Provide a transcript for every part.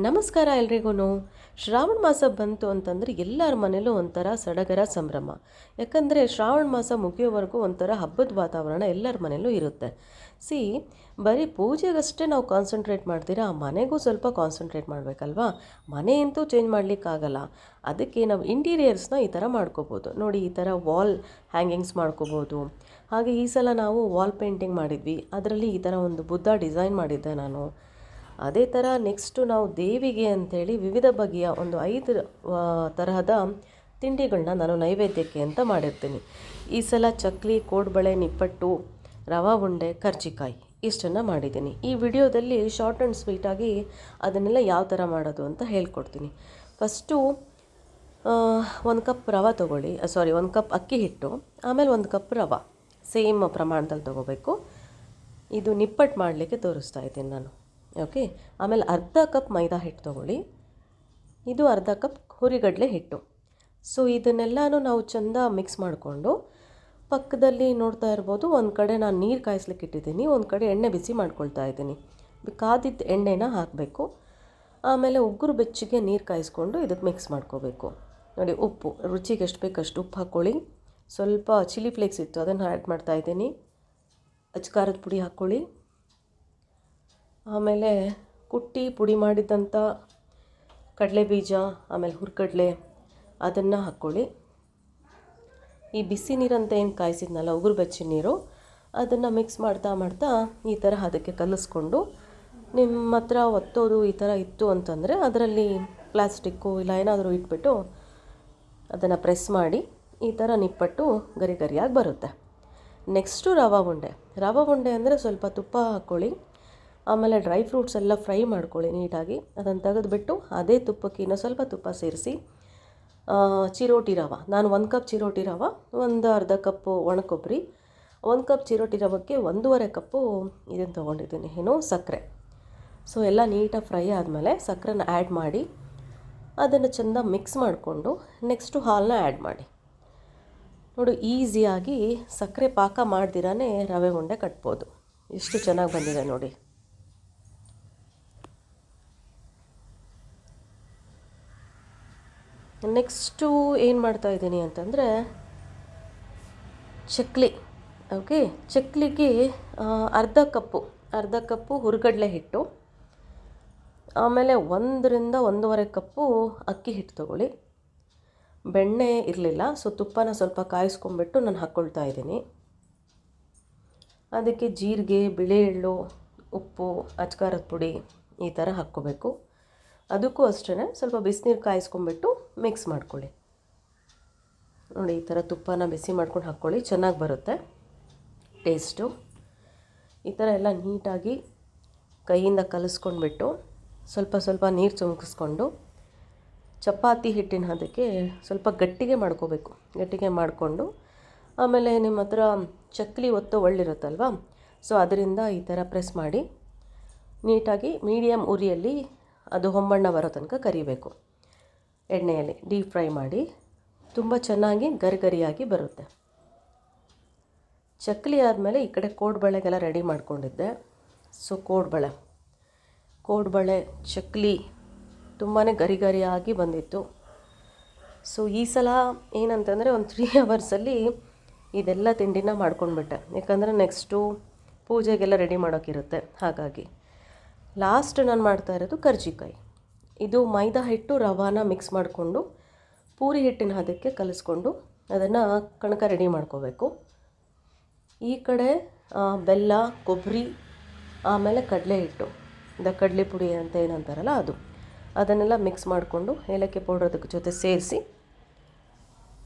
ನಮಸ್ಕಾರ ಎಲ್ರಿಗೂ. ಶ್ರಾವಣ ಮಾಸ ಬಂತು ಅಂತಂದರೆ ಎಲ್ಲರ ಮನೇಲೂ ಒಂಥರ ಸಡಗರ ಸಂಭ್ರಮ. ಯಾಕಂದರೆ ಶ್ರಾವಣ ಮಾಸ ಮುಗಿಯೋವರೆಗೂ ಒಂಥರ ಹಬ್ಬದ ವಾತಾವರಣ ಎಲ್ಲರ ಮನೇಲೂ ಇರುತ್ತೆ. ಬರೀ ಪೂಜೆಗಷ್ಟೇ ನಾವು ಕಾನ್ಸಂಟ್ರೇಟ್ ಮಾಡ್ತೀರಾ, ಮನೆಗೂ ಸ್ವಲ್ಪ ಕಾನ್ಸಂಟ್ರೇಟ್ ಮಾಡಬೇಕಲ್ವಾ. ಮನೆಯಂತೂ ಚೇಂಜ್ ಮಾಡಲಿಕ್ಕಾಗಲ್ಲ. ಅದಕ್ಕೆ ನಾವು ಇಂಟೀರಿಯರ್ಸ್ನ ಈ ಥರ ಮಾಡ್ಕೋಬೋದು. ನೋಡಿ, ಈ ಥರ ವಾಲ್ ಹ್ಯಾಂಗಿಂಗ್ಸ್ ಮಾಡ್ಕೋಬೋದು. ಹಾಗೆ ಈ ಸಲ ನಾವು ವಾಲ್ ಪೇಂಟಿಂಗ್ ಮಾಡಿದ್ವಿ. ಅದರಲ್ಲಿ ಈ ಥರ ಒಂದು ಬುದ್ಧ ಡಿಸೈನ್ ಮಾಡಿದ್ದೆ ನಾನು. ಅದೇ ಥರ ನೆಕ್ಸ್ಟು ನಾವು ದೇವಿಗೆ ಅಂಥೇಳಿ ವಿವಿಧ ಬಗೆಯ ಒಂದು 5 ತರಹದ ತಿಂಡಿಗಳನ್ನ ನಾನು ನೈವೇದ್ಯಕ್ಕೆ ಅಂತ ಮಾಡಿರ್ತೀನಿ. ಈ ಸಲ ಚಕ್ಲಿ, ಕೋಡ್ಬಳೆ, ನಿಪ್ಪಟ್ಟು, ರವಾ ಉಂಡೆ, ಕರ್ಜಿಕಾಯಿ ಇಷ್ಟನ್ನು ಮಾಡಿದ್ದೀನಿ. ಈ ವಿಡಿಯೋದಲ್ಲಿ ಶಾರ್ಟ್ ಆ್ಯಂಡ್ ಸ್ವೀಟಾಗಿ ಅದನ್ನೆಲ್ಲ ಯಾವ ಥರ ಮಾಡೋದು ಅಂತ ಹೇಳ್ಕೊಡ್ತೀನಿ. ಫಸ್ಟು 1 ಕಪ್ ರವೆ ತೊಗೊಳ್ಳಿ, 1 ಕಪ್ ಅಕ್ಕಿ ಹಿಟ್ಟು, ಆಮೇಲೆ 1 ಕಪ್ ರವೆ ಸೇಮ್ ಪ್ರಮಾಣದಲ್ಲಿ ತೊಗೋಬೇಕು. ಇದು ನಿಪ್ಪಟ್ಟು ಮಾಡಲಿಕ್ಕೆ ತೋರಿಸ್ತಾ ಇದ್ದೀನಿ ನಾನು. ಓಕೆ, ಆಮೇಲೆ ಅರ್ಧ ಕಪ್ ಮೈದಾ ಹಿಟ್ಟು ತೊಗೊಳ್ಳಿ. ಇದು ಅರ್ಧ ಕಪ್ ಹುರಿಗಡಲೆ ಹಿಟ್ಟು. ಇದನ್ನೆಲ್ಲನೂ ನಾವು ಚೆಂದ ಮಿಕ್ಸ್ ಮಾಡಿಕೊಂಡು ಪಕ್ಕದಲ್ಲಿ ನೋಡ್ತಾ ಇರ್ಬೋದು, ಒಂದು ಕಡೆ ನಾನು ನೀರು ಕಾಯಿಸ್ಲಿಕ್ಕೆ ಇಟ್ಟಿದ್ದೀನಿ, ಒಂದು ಕಡೆ ಎಣ್ಣೆ ಬಿಸಿ ಮಾಡ್ಕೊಳ್ತಾ ಇದ್ದೀನಿ. ಕಾದಿದ್ದ ಎಣ್ಣೆನ ಹಾಕಬೇಕು. ಆಮೇಲೆ ಉಗುರು ಬೆಚ್ಚಗೆ ನೀರು ಕಾಯಿಸ್ಕೊಂಡು ಇದಕ್ಕೆ ಮಿಕ್ಸ್ ಮಾಡ್ಕೋಬೇಕು. ನೋಡಿ, ಉಪ್ಪು ರುಚಿಗೆ ಎಷ್ಟು ಬೇಕಷ್ಟು ಉಪ್ಪು ಹಾಕ್ಕೊಳ್ಳಿ. ಸ್ವಲ್ಪ ಚಿಲ್ಲಿ ಫ್ಲೇಕ್ಸ್ ಇತ್ತು, ಅದನ್ನು ಆ್ಯಡ್ ಮಾಡ್ತಾಯಿದ್ದೀನಿ. ಅಚ್ಕಾರದ ಪುಡಿ ಹಾಕ್ಕೊಳ್ಳಿ. ಆಮೇಲೆ ಕುಟ್ಟಿ ಪುಡಿ ಮಾಡಿದ್ದಂಥ ಕಡಲೆ ಬೀಜ, ಆಮೇಲೆ ಹುರ್ಗಡ್ಲೆ ಅದನ್ನು ಹಾಕ್ಕೊಳ್ಳಿ. ಈ ಬಿಸಿ ನೀರಂತ ಏನು ಕಾಯಿಸಿದ್ನಲ್ಲ, ಉಗುರು ಬೆಚ್ಚಿನ ನೀರು, ಅದನ್ನು ಮಿಕ್ಸ್ ಮಾಡ್ತಾ ಈ ಥರ ಅದಕ್ಕೆ ಕಲಿಸ್ಕೊಂಡು, ನಿಮ್ಮ ಹತ್ರ ಒತ್ತೋದು ಈ ಥರ ಇತ್ತು ಅಂತಂದರೆ ಅದರಲ್ಲಿ ಪ್ಲಾಸ್ಟಿಕ್ಕು ಇಲ್ಲ ಏನಾದರೂ ಇಟ್ಬಿಟ್ಟು ಅದನ್ನು ಪ್ರೆಸ್ ಮಾಡಿ ಈ ಥರ ನಿಪ್ಪಟ್ಟು ಗರಿ ಗರಿಯಾಗಿ ಬರುತ್ತೆ. ನೆಕ್ಸ್ಟು ರವಾ ಉಂಡೆ ಅಂದರೆ ಸ್ವಲ್ಪ ತುಪ್ಪ ಹಾಕ್ಕೊಳ್ಳಿ. ಆಮೇಲೆ ಡ್ರೈ ಫ್ರೂಟ್ಸ್ ಎಲ್ಲ ಫ್ರೈ ಮಾಡ್ಕೊಳ್ಳಿ ನೀಟಾಗಿ. ಅದನ್ನು ತೆಗೆದುಬಿಟ್ಟು ಅದೇ ತುಪ್ಪಕ್ಕೆ ಇನ್ನೂ ಸ್ವಲ್ಪ ತುಪ್ಪ ಸೇರಿಸಿ ಚಿರೋಟಿ ರವೆ, ನಾನು 1 ಕಪ್ ಚಿರೋಟಿ ರವೆ, ಒಂದು ಅರ್ಧ ಕಪ್ಪು ಒಣಕೊಬ್ಬರಿ, 1 ಕಪ್ ಚಿರೋಟಿ ರವೆಗೆ 1.5 ಕಪ್ಪು ಇದನ್ನು ತೊಗೊಂಡಿದ್ದೀನಿ, ಸಕ್ಕರೆ. ಎಲ್ಲ ನೀಟಾಗಿ ಫ್ರೈ ಆದಮೇಲೆ ಸಕ್ಕರೆನ ಆ್ಯಡ್ ಮಾಡಿ ಅದನ್ನು ಚೆಂದ ಮಿಕ್ಸ್ ಮಾಡಿಕೊಂಡು ನೆಕ್ಸ್ಟು ಹಾಲನ್ನ ಆ್ಯಡ್ ಮಾಡಿ. ನೋಡಿ, ಈಸಿಯಾಗಿ ಸಕ್ಕರೆ ಪಾಕ ಮಾಡ್ದಿರಾನೇ ರವೆ ಉಂಡೆ ಕಟ್ಬೋದು. ಎಷ್ಟು ಚೆನ್ನಾಗಿ ಬಂದಿದೆ ನೋಡಿ. ನೆಕ್ಸ್ಟು ಏನು ಮಾಡ್ತಾಯಿದ್ದೀನಿ ಅಂತಂದರೆ ಚಕ್ಲಿ. ಓಕೆ, ಚಕ್ಲಿಗೆ ಅರ್ಧ ಕಪ್ಪು ಹುರ್ಗಡಲೆ ಹಿಟ್ಟು, ಆಮೇಲೆ 1 ರಿಂದ 1.5 ಕಪ್ಪು ಅಕ್ಕಿ ಹಿಟ್ಟು ತೊಗೊಳ್ಳಿ. ಬೆಣ್ಣೆ ಇರಲಿಲ್ಲ, ತುಪ್ಪನ ಸ್ವಲ್ಪ ಕಾಯಿಸ್ಕೊಂಡ್ಬಿಟ್ಟು ನಾನು ಹಾಕ್ಕೊಳ್ತಾ ಇದ್ದೀನಿ. ಅದಕ್ಕೆ ಜೀರಿಗೆ, ಬಿಳಿ ಎಳ್ಳು, ಉಪ್ಪು, ಅಚ್ಕಾರದ ಪುಡಿ ಈ ಥರ ಹಾಕ್ಕೋಬೇಕು. ಅದಕ್ಕೂ ಅಷ್ಟೇ ಸ್ವಲ್ಪ ಬಿಸಿನೀರು ಕಾಯಿಸ್ಕೊಂಡ್ಬಿಟ್ಟು ಮಿಕ್ಸ್ ಮಾಡ್ಕೊಳ್ಳಿ. ನೋಡಿ, ಈ ಥರ ತುಪ್ಪನ ಬಿಸಿ ಮಾಡ್ಕೊಂಡು ಹಾಕ್ಕೊಳ್ಳಿ, ಚೆನ್ನಾಗಿ ಬರುತ್ತೆ ಟೇಸ್ಟು. ಈ ಥರ ಎಲ್ಲ ನೀಟಾಗಿ ಕೈಯಿಂದ ಕಲಿಸ್ಕೊಂಡ್ಬಿಟ್ಟು ಸ್ವಲ್ಪ ನೀರು ಚುಮುಕಿಸ್ಕೊಂಡು ಚಪಾತಿ ಹಿಟ್ಟಿನ ಅದಕ್ಕೆ ಸ್ವಲ್ಪ ಗಟ್ಟಿಗೆ ಮಾಡ್ಕೋಬೇಕು. ಗಟ್ಟಿಗೆ ಮಾಡಿಕೊಂಡು ಆಮೇಲೆ ನಿಮ್ಮ ಹತ್ರ ಚಕ್ಲಿ ಒತ್ತೋ ಒಳ್ಳಿರುತ್ತಲ್ವ, ಅದರಿಂದ ಈ ಥರ ಪ್ರೆಸ್ ಮಾಡಿ ನೀಟಾಗಿ ಮೀಡಿಯಮ್ ಉರಿಯಲ್ಲಿ ಅದು ಹೊಂಬಣ್ಣ ಬರೋ ತನಕ ಕರಿಬೇಕು. ಎಣ್ಣೆಯಲ್ಲಿ ಡೀಪ್ ಫ್ರೈ ಮಾಡಿ ತುಂಬ ಚೆನ್ನಾಗಿ ಗರಿಯಾಗಿ ಬರುತ್ತೆ. ಚಕ್ಲಿ ಆದಮೇಲೆ ಈ ಕಡೆ ಕೋಡ್ಬಳೆಗೆಲ್ಲ ರೆಡಿ ಮಾಡ್ಕೊಂಡಿದ್ದೆ. ಕೋಡ್ಬಳೆ ಚಕ್ಲಿ ತುಂಬಾ ಗರಿಯಾಗಿ ಬಂದಿತ್ತು. ಈ ಸಲ ಏನಂತಂದರೆ ಒಂದು 3 ಅವರ್ಸಲ್ಲಿ ಇದೆಲ್ಲ ತಿಂಡಿನ ಮಾಡ್ಕೊಂಡ್ಬಿಟ್ಟೆ. ಯಾಕಂದರೆ ನೆಕ್ಸ್ಟು ಪೂಜೆಗೆಲ್ಲ ರೆಡಿ ಮಾಡೋಕ್ಕಿರುತ್ತೆ. ಹಾಗಾಗಿ ಲಾಸ್ಟ್ ನಾನು ಮಾಡ್ತಾ ಇರೋದು ಕರ್ಜಿಕಾಯಿ. ಇದು ಮೈದಾ ಹಿಟ್ಟು ರವಾನ ಮಿಕ್ಸ್ ಮಾಡಿಕೊಂಡು ಪೂರಿ ಹಿಟ್ಟಿನ ಅದಕ್ಕೆ ಕಲಿಸ್ಕೊಂಡು ಅದನ್ನು ಕಣಕ ರೆಡಿ ಮಾಡ್ಕೋಬೇಕು. ಈ ಕಡೆ ಬೆಲ್ಲ, ಕೊಬ್ಬರಿ, ಆಮೇಲೆ ಕಡಲೆ ಹಿಟ್ಟು, ಕಡಲೆ ಪುಡಿ ಅಂತ ಏನಂತಾರಲ್ಲ ಅದನ್ನೆಲ್ಲ ಮಿಕ್ಸ್ ಮಾಡಿಕೊಂಡು ಏಲಕ್ಕಿ ಪೌಡರ್ ಅದಕ್ಕೆ ಜೊತೆ ಸೇರಿಸಿ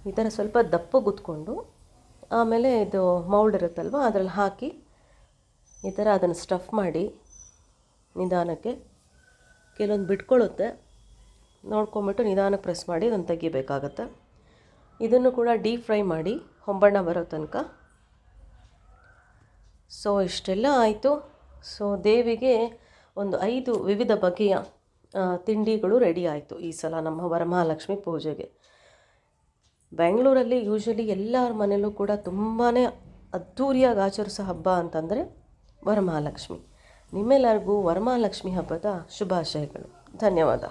ಈ ಥರ ಸ್ವಲ್ಪ ದಪ್ಪ ಗುತ್ಕೊಂಡು ಆಮೇಲೆ ಇದು ಮೌಲ್ಡ್ ಇರುತ್ತಲ್ವ ಅದರಲ್ಲಿ ಹಾಕಿ ಈ ಥರ ಅದನ್ನು ಸ್ಟಫ್ ಮಾಡಿ ನಿಧಾನಕ್ಕೆ, ಕೆಲವೊಂದು ಬಿಟ್ಕೊಳ್ಳುತ್ತೆ, ನೋಡ್ಕೊಂಬಿಟ್ಟು ನಿಧಾನಕ್ಕೆ ಪ್ರೆಸ್ ಮಾಡಿ ಅದನ್ನು ತೆಗಿಬೇಕಾಗತ್ತೆ. ಇದನ್ನು ಕೂಡ ಡೀಪ್ ಫ್ರೈ ಮಾಡಿ ಹೊಂಬಣ್ಣ ಬರೋ ತನಕ. ಇಷ್ಟೆಲ್ಲ ಆಯಿತು. ದೇವಿಗೆ ಒಂದು 5 ವಿವಿಧ ಬಗೆಯ ತಿಂಡಿಗಳು ರೆಡಿ ಆಯಿತು ಈ ಸಲ ನಮ್ಮ ವರಮಹಾಲಕ್ಷ್ಮಿ ಪೂಜೆಗೆ. ಬೆಂಗಳೂರಲ್ಲಿ ಯೂಶ್ವಲಿ ಎಲ್ಲರ ಮನೇಲೂ ಕೂಡ ತುಂಬಾ ಅದ್ಧೂರಿಯಾಗಿ ಆಚರಿಸೋ ಹಬ್ಬ ಅಂತಂದರೆ ವರಮಹಾಲಕ್ಷ್ಮಿ. ನಿಮ್ಮೆಲ್ಲರಿಗೂ ವರಮಹಾಲಕ್ಷ್ಮಿ ಹಬ್ಬದ ಶುಭಾಶಯಗಳು. ಧನ್ಯವಾದ.